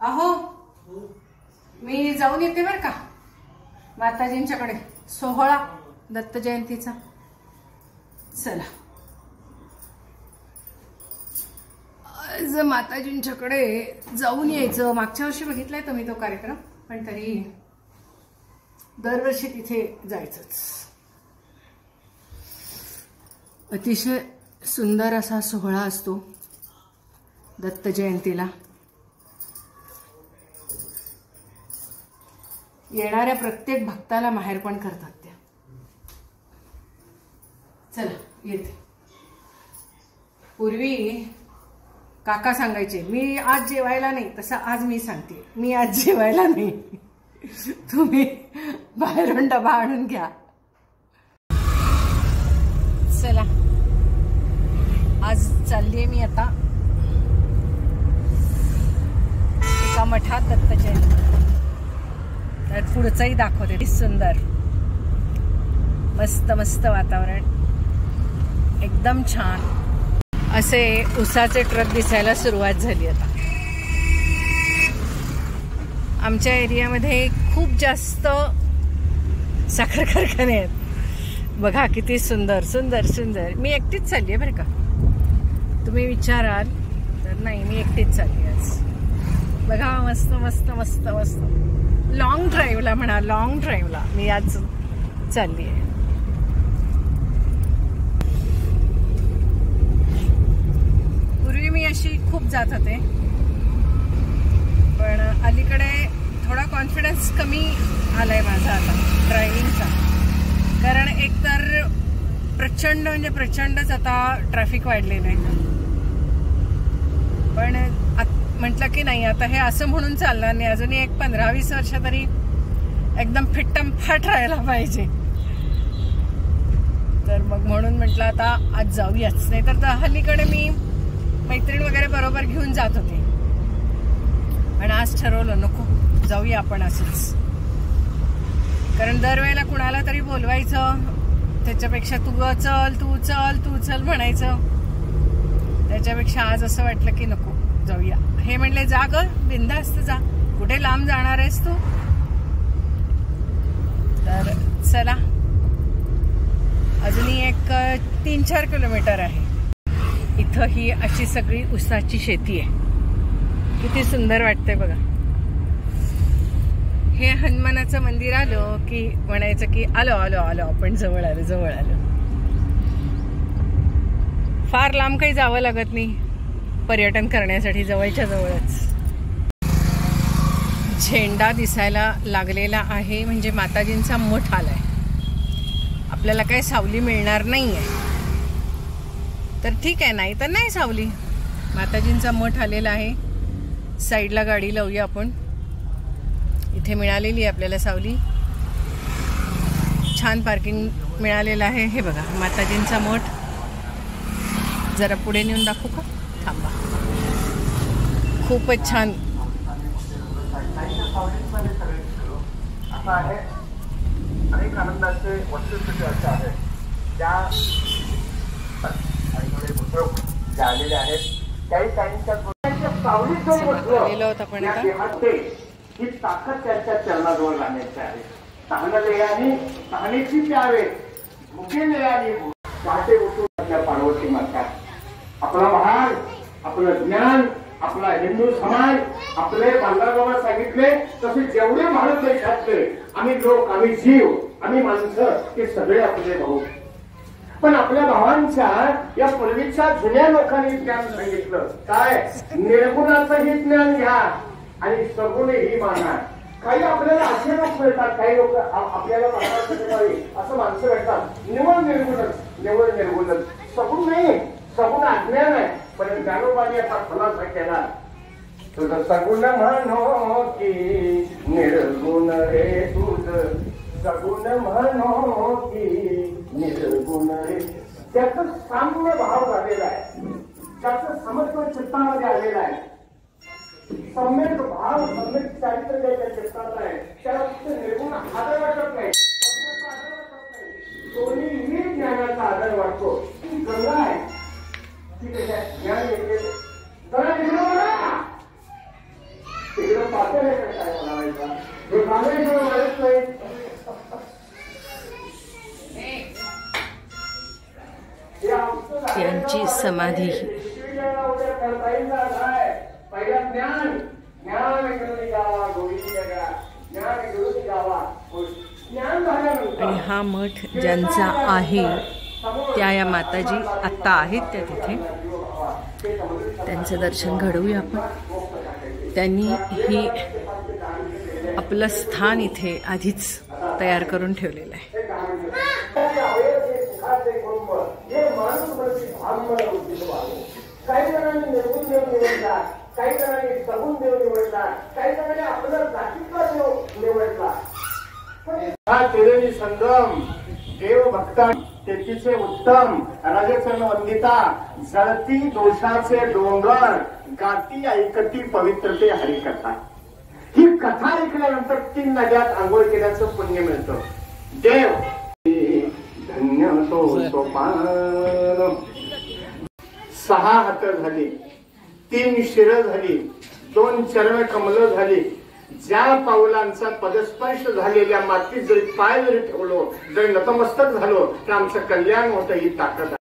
अहो मी जाऊन येते बर का माताजींच्याकडे सोहळा दत्त जयंतीचा। चला आज माताजींच्याकडे जाऊन यायचं। मागच्या वर्षी बघितलाय तुम्ही तो कार्यक्रम, पण तरी दरवर्षी तिथे जायचंच। अतिशय सुंदर असा सोहळा असतो दत्त जयंतीला। येणाऱ्या प्रत्येक भक्ताला माहेरपण करतात त्या। चला येते। पूर्वी काका सांगायचे मी आज जेवायला नाही, तसं आज मी सांगते मी आज जेवायला नाही, तुम्ही बाहेरून डबा आणून घ्या। चला आज चाललीये मी आता एका मठात दत्त जयंती। तर पुढचंही दाखवते। सुंदर मस्त मस्त वातावरण, एकदम छान असे उसाचे ट्रक दिसायला सुरुवात झाली आता। आमच्या एरियामध्ये खूप जास्त साखर कारखाने आहेत। बघा किती सुंदर सुंदर सुंदर। मी एकटीच चालली आहे बरं का, तुम्ही विचाराल तर नाही मी एकटीच चालली आज। बघा मस्त मस्त मस्त मस्त लॉंग ड्राईव्हला म्हणा, लॉंग ड्राईव्हला मी आज चालली आहे। पूर्वी मी अशी खूप जात होते, पण अलीकडे थोडा कॉन्फिडन्स कमी आलाय माझा आता ड्रायव्हिंगचा। कारण एकतर प्रचंड म्हणजे प्रचंडच आता ट्रॅफिक वाढलेलं आहे। पण म्हटलं की नाही आता हे असं म्हणून चालणार नाही, अजून एक 15-20 वर्ष तरी एकदम फिट्टम फाट राहायला पाहिजे। तर मग म्हणून म्हटलं आता आज जाऊयाच। नाही तर हल्लीकडे मी मैत्रीण वगैरे बरोबर घेऊन जात होते, पण आज ठरवलं नको जाऊया आपण असंच। कारण दरवेळेला कुणाला तरी बोलवायचं, त्याच्यापेक्षा तू चल तू चल तू चल म्हणायचं, त्याच्यापेक्षा आज असं वाटलं की नको जाऊया। हे म्हणले जा ग बिनधास्त जा, कुठे लांब जाणार आहेस तू। तर चला अजूनही एक 3-4 किलोमीटर आहे। इथं ही अशी सगळी ऊसाची शेती आहे, किती सुंदर वाटतंय बघा। हे हनुमानाचं मंदिर आलं की म्हणायचं की आलो आलो आलो आपण, जवळ आलो जवळ आलो। फार लांब काही जावं लागत नाही पर्यटन करण्यासाठी, जवळच्या जवळच। झेंडा दिसायला लागलेला आहे म्हणजे माताजींचा मठ आलाय। आपल्याला काही सावली मिळणार नाहीये तर ठीक आहे, नाही तर नाही सावली। माताजींचा मठ आलेला आहे। साईडला गाडी लावूया आपण, इथे मिळालेली आहे आपल्याला सावली। छान पार्किंग मिळालेलं आहे। हे बघा माताजींचा मठ। जरा पुढे नेऊन दाखवू का? थांबा, खूपच छान। अनेक आनंदाचे वस्तुस्थिती अशा आहेत ज्या आलेल्या आहेत। काही काहींच्या ही ताकद त्यांच्या चरणाजवळ लागण्याची आहे। तहानलेल्याने तहानेची प्यावे, भुकेलेल्याने पहाटे उठून आपल्या पार्वती माता। आपला महान, आपलं ज्ञान, आपला हिंदू समाज, आपले बांधवाबाबा सांगितले तसे जेवढे भारत देशातले आम्ही लोक, आम्ही जीव, आम्ही माणसं, ते सगळे आपले भाऊ। पण आपल्या भावांच्या या पूर्वीच्या जुन्या लोकांनी ज्ञान सांगितलं काय? निर्गुणाचंही ज्ञान घ्या आणि सगुणही माना। काही आपल्याला असे लोक मिळतात, काही लोक आपल्याला असं माणसं भेटतात निवड निर्गुणच, निवड निर्गुणच, सगुण नाही, सगुण अज्ञान आहे। पण ज्ञानोबाने असा खुलासा केला, तुझं सगुण म्हणो की निर्गुण रे, तुझं सगुण म्हणो की निर्गुण रे। त्याचं साम्य भाव झालेला आहे, त्याचं समत्व चित्तामध्ये आलेलं आहे। सम्यक भाव, सम्यक चारित्र्य ज्याच्या चित्तात आहे त्याला फक्त निर्गुण आदर वाटत नाही, दोन्हीही ज्ञानाचा आदर वाटतो। ती गंगा आहे, ती ज्ञान येते। जरा तिकडं पातेल्याकडे काय म्हणायचा हे मागायचं मारत नाही. यांची समाधी पहिला ज्ञान ज्ञान घेऊन जावा गोविंद ज्ञान घेऊन जावा. ज्ञान झाल्यानंतर आणि हा मठ ज्यांचा आहे त्या या माताजी आत्ता आहेत त्या तिथे. त्यांचं दर्शन घडवूया आपण. त्यांनी ही आपलं स्थान इथे आधीच तयार करून ठेवलेलं आहे. काही जणांनी निर्गुण देव निवडला, काही जणांनी सगुण देव निवडला, काही जणांनी आपला जातीतला देव निवडला. हा त्रिवेणी संगम देव भक्ता तेथीचे उत्तम राजचरण वंदिता जळती दोषाचे डोंगर गाती ऐकती पवित्रते हरिकथा. ही कथा ऐकल्यानंतर 3 नद्यात आंघोळ केल्याचं पुण्य मिळतं. देव धन्य तो सोपान. 6 हात झाली, 3 शिर झाली, 2 चरण कमल झाली. ज्या पावलांचा पदस्पर्श झालेल्या मातीत जरी पाय जरी ठेवलो, जरी नतमस्तक झालो तर आमचं कल्याण होतं. ही ताकद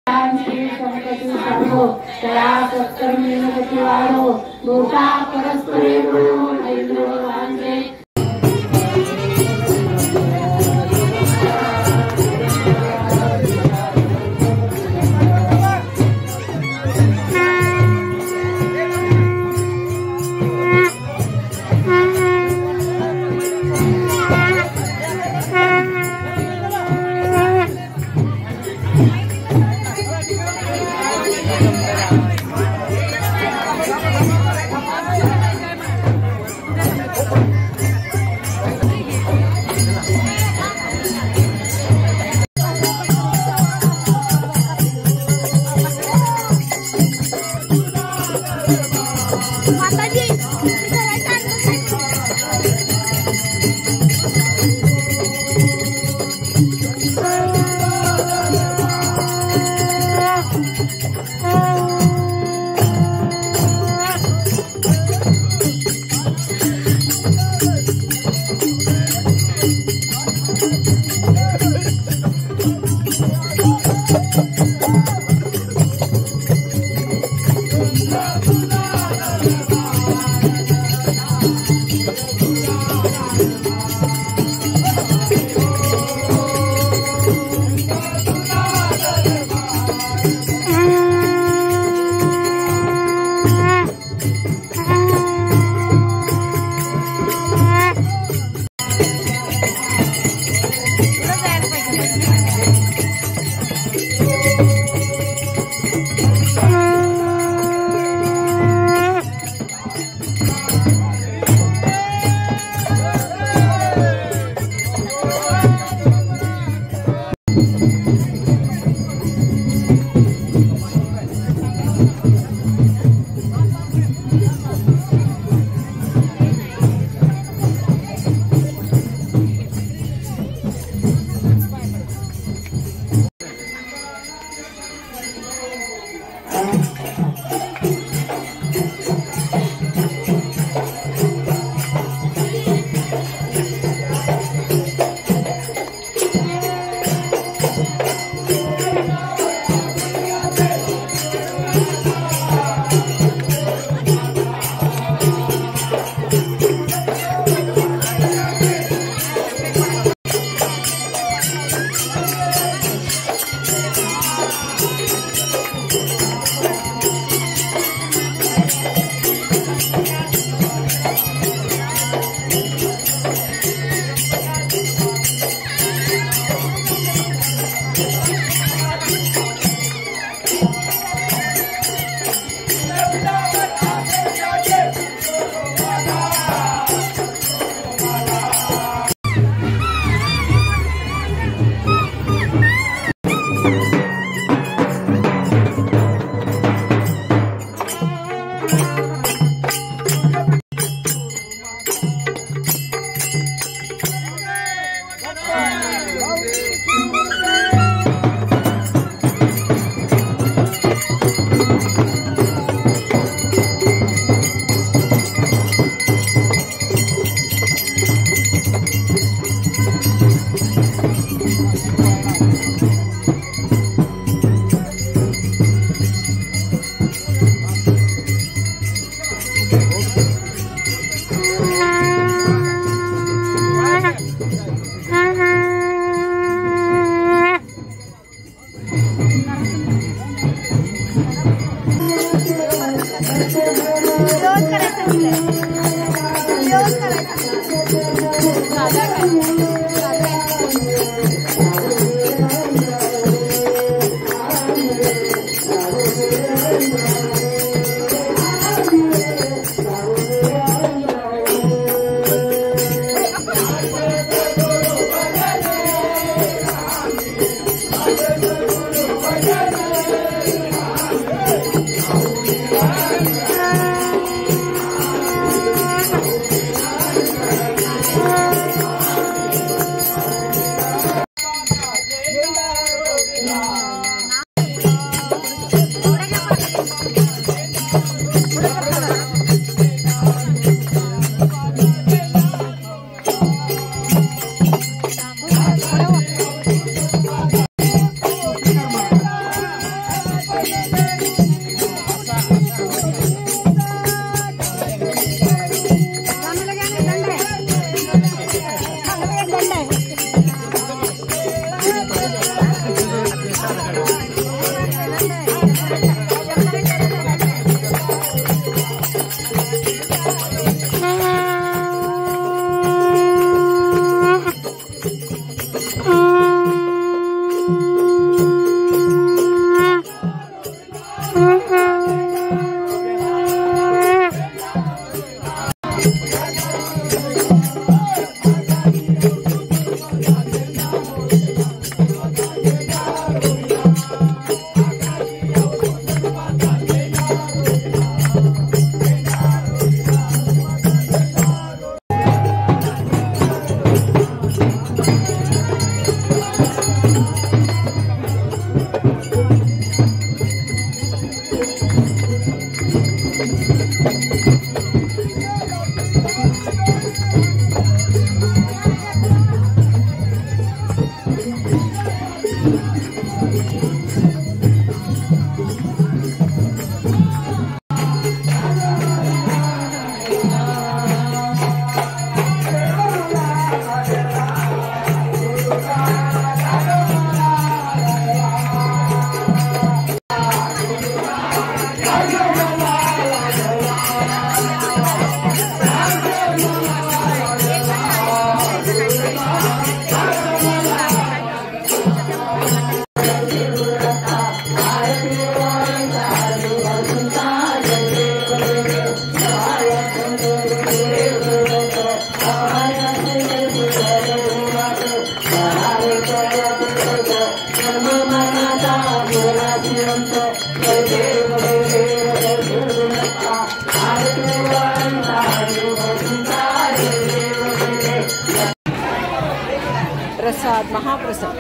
प्रसाद, महाप्रसाद.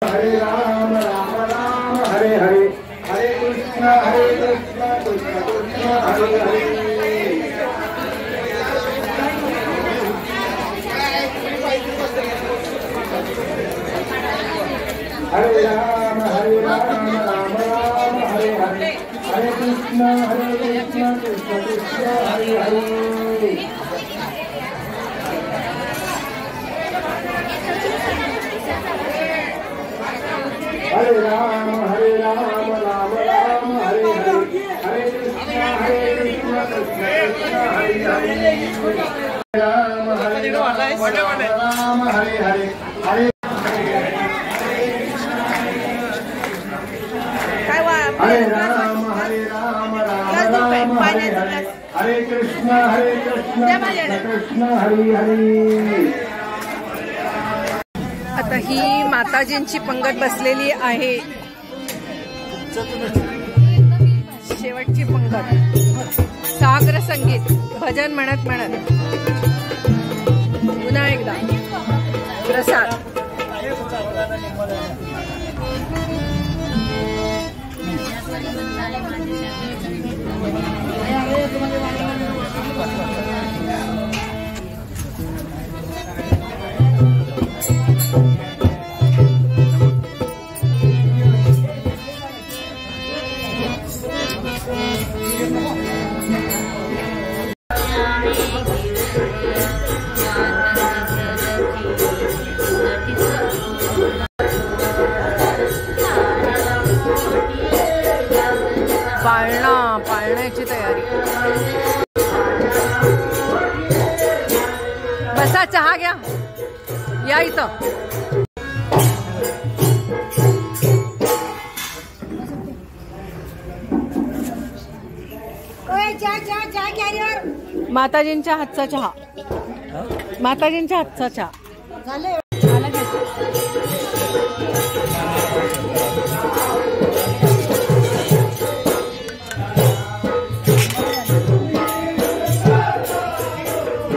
हरे राम राम राम हरे हरे, हरे कृष्ण कृष्ण कृष्ण हरे हरे. हरे राम राम राम हरे हरे, हरे कृष्ण कृष्ण कृष्ण हरे हरे. हरे राम राम राम हरे हरे, हरे कृष्ण कृष्ण कृष्ण हरे हरे. राम राम हरे हरे, हरे हरे राम राम हरे हरे, हरे कृष्ण कृष्ण हरे हरे. आता ही माताजींची पंगत बसलेली आहे, शेवटची पंगत. सागर संगीत, भजन म्हणत म्हणत पुन्हा एकदा प्रसाद. पाळण्याची तयारी. बसा, चहा घ्या, या इथं. माताजींच्या हातचा चहा, माताजींच्या हातचा चहा.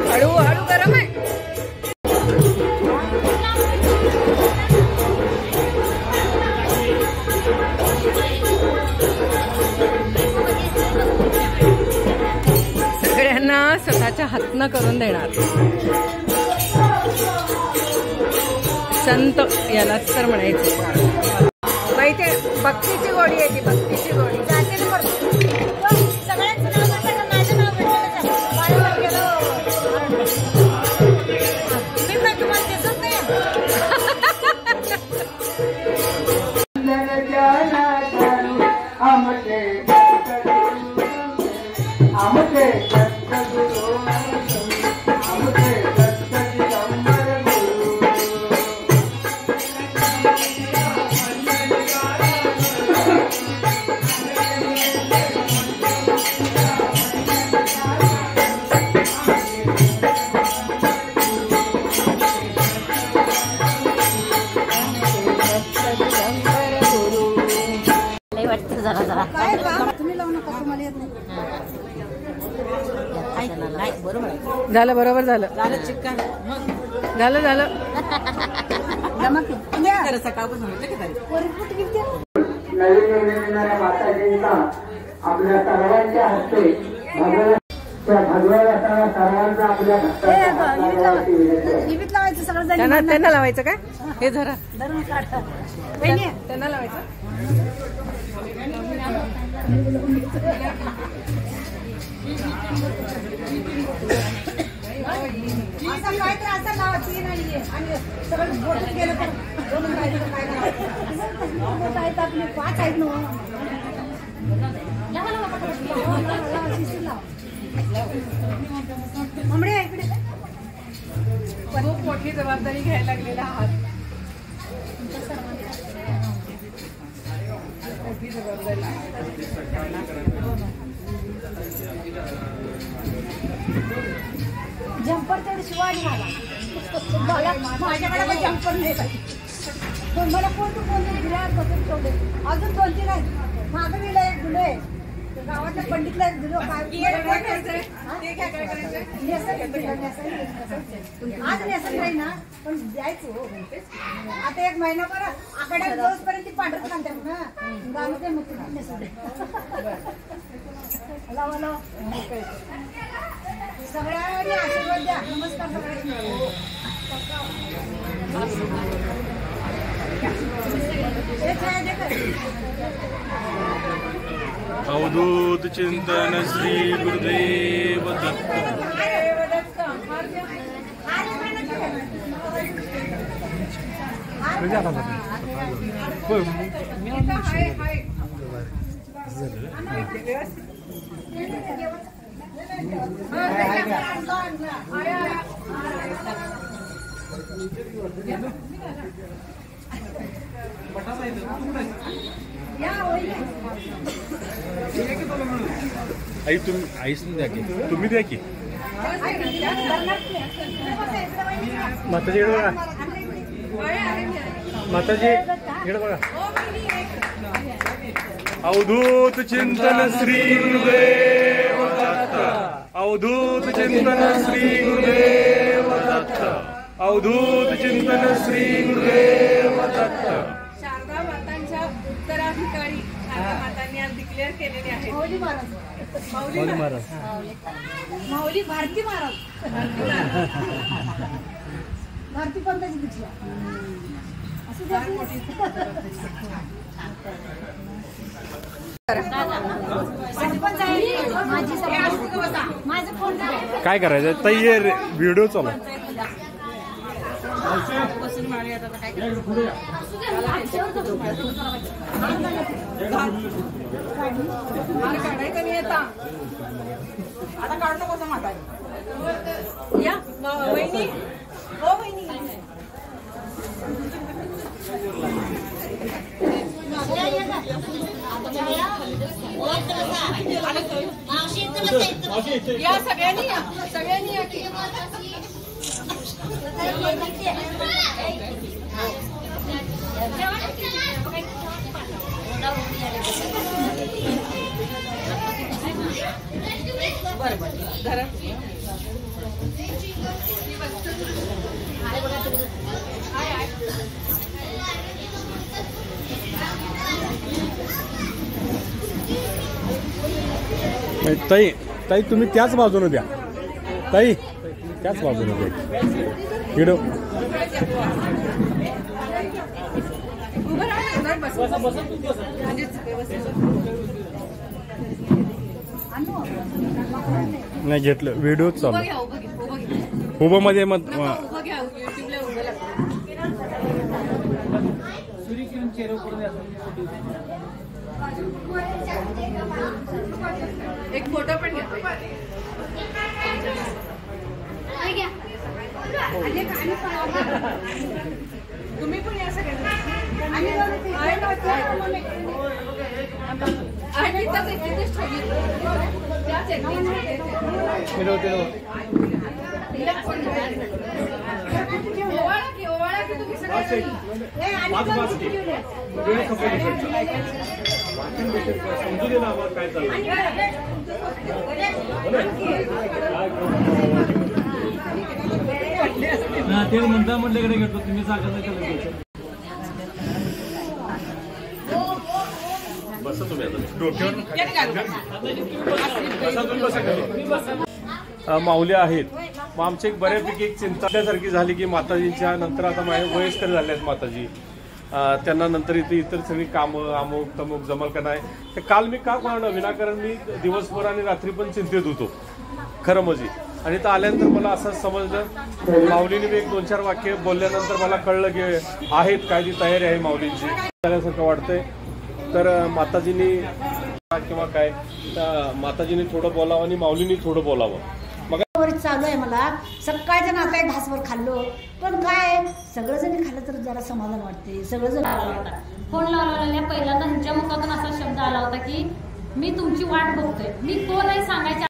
हळू हळू गरम आहे. सगळ्यांना स्वतःच्या हातनं करून देणार. संत यालाच तर म्हणायचं. माहितीये, भक्तीची गोडी आहे ती, भक्तीची गोडी. आमचे वाटतं जरा जरा. काय तुम्ही लावू नका, तुम्हाला येत नाही. बरोबर झालं, बरोबर झालं, झालं चिकन झालं झालं. सकाळपासून नवीन येणाऱ्या माताजींचा आपल्या सर्वांच्या हस्ते भगवा असताना सर्वांचा आपल्या निमित्त लावायचं सगळं जणी त्यांना लावायचं काय? हे जरा धरून काढा. त्यांना लावायचं. असं काय तर असं लावायची नाहीये आणि सगळं बोटच गेलं तर दोन राहिलं तर काय करायचं? आहेत आपले 5 आहेत ना. ममडे इकडे खूप मोठी जबाबदारी घ्यायला लागलेला आहात. मोठी जबाबदारी. जम्पर तेवढी शिवाजी मला माझ्याकडे पण जम्पर नाही पाहिजे. मला कोणतं दिला बसून ठेवले. अजून 2-3 आहेत. मागं दिलं एक दिले गावातल्या पंडितला एक दिलो. काय आज नेसन नाही ना, पण द्यायचं हो. आता 1 महिना परत आकड्यात जोपर्यंत ती पांढरत सांगतात ना गावात मग नेसन लावा. सगळ्यांनी आशीर्वाद द्या. नमस्कार सगळ्यांनी. अवधूत चिंतन श्री गुरुदेव दत्त. आई तुम्ही आईस द्या की, तुम्ही द्या की. माताजी इकडे बघा, माताजी इकडे बघा. अवधूत चिंतन श्री गुरुदेव दत्त. अवधूत चिंतन श्री गुरुदेव दत्त. अवधूत चिंतन श्री गुरुदेव दत्त. शारदा मातांच्या उत्तराधिकारी शारदा मातांनी आज डिक्लेअर केलेले आहे. माऊली महाराज, माऊली भारती महाराज, भारती पंताची दिसला असं काय करायचं ताई, व्हिडिओ चालू. काढायचं नाही आता काढू नको माता. या वहिनी, हो वहिनी. या सगळ्यांनी या, सगळ्यांनी या की. बरोबर धरा. ताई ताई तुम्ही त्याच बाजूने द्या. ताई त्याच बाजूने द्या व्हिडिओ. नाही घेतलं, व्हिडिओ चालू. उभं मध्ये मग एक फोटो पण घ्या. तुम्ही पण या सगळ्यांना. ओवाळा की समजू दे ना आम्हाला काय चाललंय. ते म्हणता म्हटल्याकडे घेतो तुम्ही सांगत बसा तुम्ही आता माऊली आहेत. मग आमची एक बऱ्यापैकी एक चिंतासारखी झाली की माताजींच्या नंतर आता माझ्या वयस्कर झाले आहेत माताजी, त्यांना नंतर इतर सगळी कामं अमुक तमुक जमल का नाही. ते काल मी का कोणाला विनाकारण मी दिवसभर आणि रात्री पण चिंतेत होतो खरं म्हणजे. आणि तर आल्यानंतर मला असं समजलं, माऊलीने मी एक 2-4 वाक्य बोलल्यानंतर मला कळलं की आहेत काय ती तयारी आहे माऊलींची झाल्यासारखं वाटतंय. तर माताजींनी किंवा काय माताजींनी थोडं बोलावं आणि माऊलींनी थोडं बोलावं. मग चालू आहे मला सकाळच्या नाता एक घासवर खाल्लो, पण काय सगळंजणी खाल्लं तर जरा समाधान वाटते. सगळंजण फोन लावलेल्या पहिल्यांदा ह्यांच्या मुखातून असा शब्द आला होता की मी तुमची वाट बघतोय. मी तो नाही सांगायच्या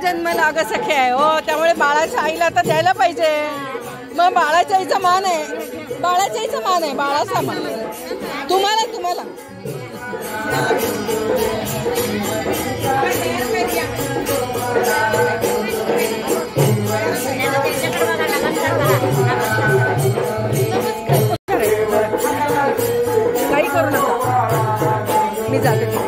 जन्माला अगं सखे आहे हो, त्यामुळे बाळाच्या आईला आता द्यायला पाहिजे. मग बाळाच्या आईचा मान आहे, बाळाच्या आईचा मान आहे, बाळाचा मान तुम्हाला तुम्हाला काही करू नका, मी जाते तिकडे.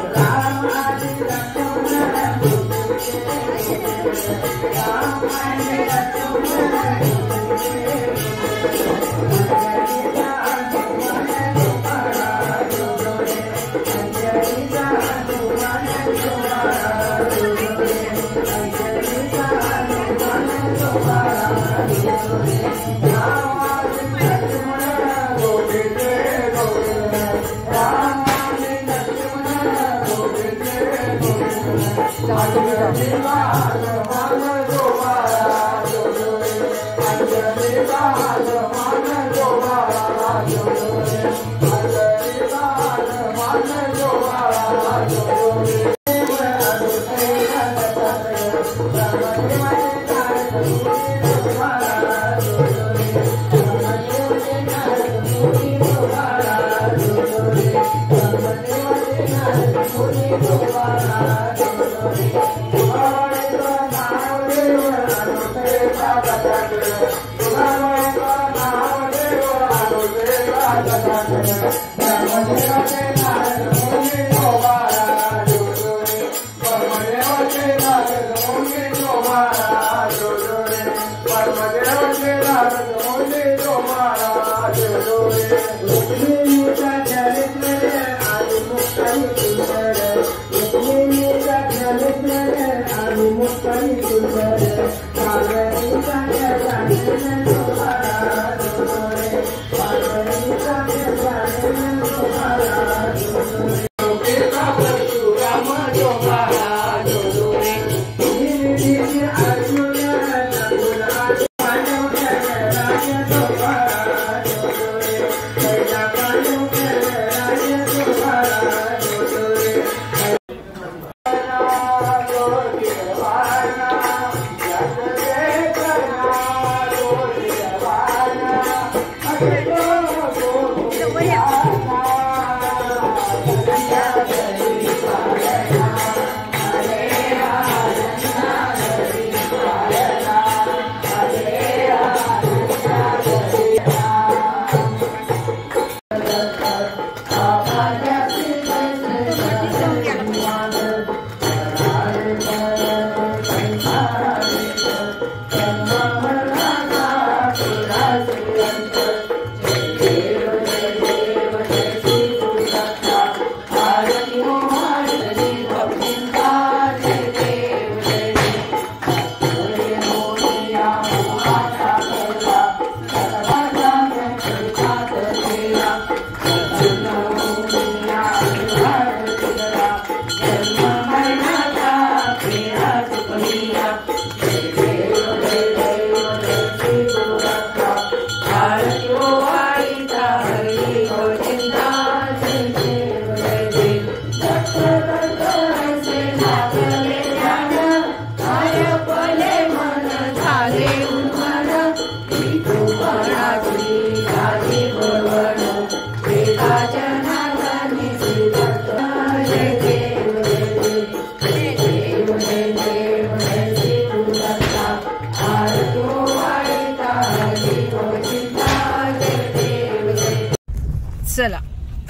चला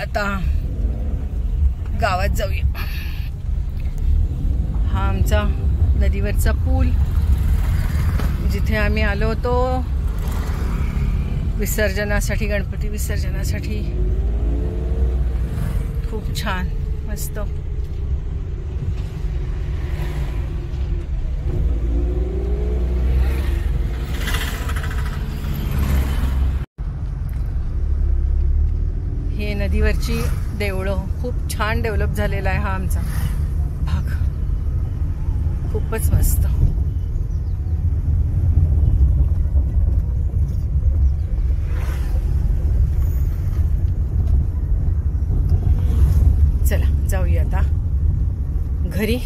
आता गावात जाऊया. हा आमचा नदीवरचा पूल जिथे आम्ही आलो होतो विसर्जनासाठी, गणपती विसर्जनासाठी. खूप छान मस्त. हे नदीवरची देवळं खूप छान डेव्हलप झालेला आहे हा आमचा भाग. खूपच मस्त. चला जाऊया आता घरी.